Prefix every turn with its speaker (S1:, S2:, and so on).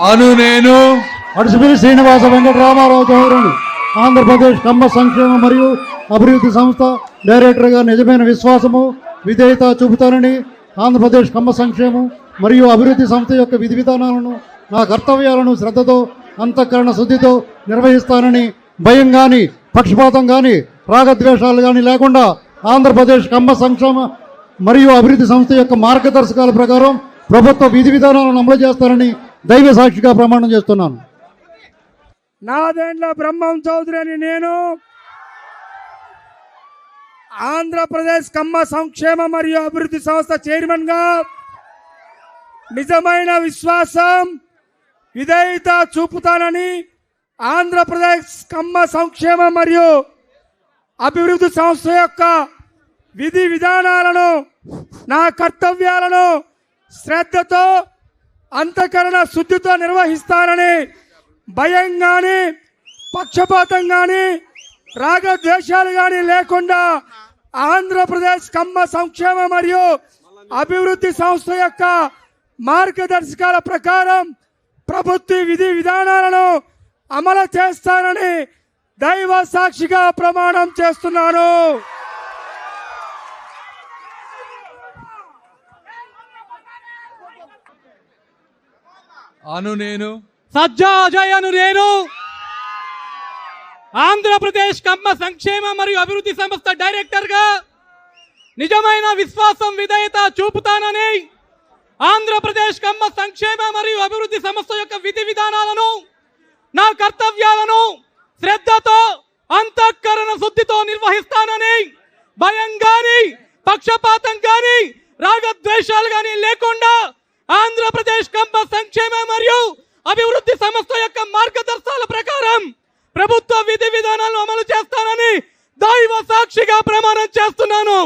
S1: అను నేను
S2: అడుసుమిల్లి శ్రీనివాస వెంకటరామారావు చౌదరిని ఆంధ్రప్రదేశ్ కమ్మ సంక్షేమ మరియు అభివృద్ధి సంస్థ డైరెక్టర్గా నిజమైన విశ్వాసము విధేయత చూపుతానని, ఆంధ్రప్రదేశ్ కమ్మ సంక్షేమం మరియు అభివృద్ధి సంస్థ యొక్క విధి విధానాలను, నా కర్తవ్యాలను శ్రద్ధతో అంతఃకరణ శుద్ధితో నిర్వహిస్తానని, భయం కానీ పక్షపాతం కానీ రాగద్వేషాలు కానీ లేకుండా ఆంధ్రప్రదేశ్ కమ్మ సంక్షేమ మరియు అభివృద్ధి సంస్థ యొక్క మార్గదర్శకాల ప్రకారం ప్రభుత్వ విధి విధానాలను అమలు చేస్తానని దైవ సాక్షిగా ప్రమాణం చేస్తున్నాను.
S3: నాదెండ్ల బ్రహ్మం చౌదరి అని నేను ఆంధ్రప్రదేశ్ కమ్మ సంక్షేమ మరియు అభివృద్ధి సంస్థ చైర్మన్ గా నిజమైన విశ్వాసం విధేయత చూపుతానని, ఆంధ్రప్రదేశ్ కమ్మ సంక్షేమ మరియు అభివృద్ధి సంస్థ యొక్క విధి విధానాలను, నా కర్తవ్యాలను శ్రద్ధతో అంతఃకరణ శుద్ధితో నిర్వహిస్తానని, భయం కానీ పక్షపాతం కానీ రాగద్వేషాలు కానీ లేకుండా ఆంధ్రప్రదేశ్ కమ్మ సంక్షేమ మరియు అభివృద్ధి సంస్థ యొక్క మార్గదర్శకాల ప్రకారం ప్రభుత్వ విధి విధానాలను అమలు చేస్తానని దైవ సాక్షిగా ప్రమాణం చేస్తున్నాను.
S1: అను నేను
S4: సజ్జా అజయ్ అను నేను ఆంధ్రప్రదేశ్ కమ్మ సంక్షేమ మరియు అభివృద్ధి సంస్థ డైరెక్టర్ గా నిజమైన విశ్వాసం విధేయత చూపుతానని, ఆంధ్రప్రదేశ్ కమ్మ సంక్షేమ మరియు అభివృద్ధి సంస్థ యొక్క విధి విధానాలను, నా కర్తవ్యాలను శ్రద్ధతో అంతఃకరణ శుద్ధితో నిర్వహిస్తానని, భయం గాని పక్షపాతం గాని రాగద్వేషాలు గాని లేకుండా ఆంధ్రప్రదేశ్ కమ్మ సంక్షేమ మరియు అభివృద్ధి సంస్థ యొక్క మార్గదర్శకాల ప్రకారం ప్రభుత్వ విధి విధానాలను అమలు చేస్తానని దైవ సాక్షిగా ప్రమాణం చేస్తున్నాను.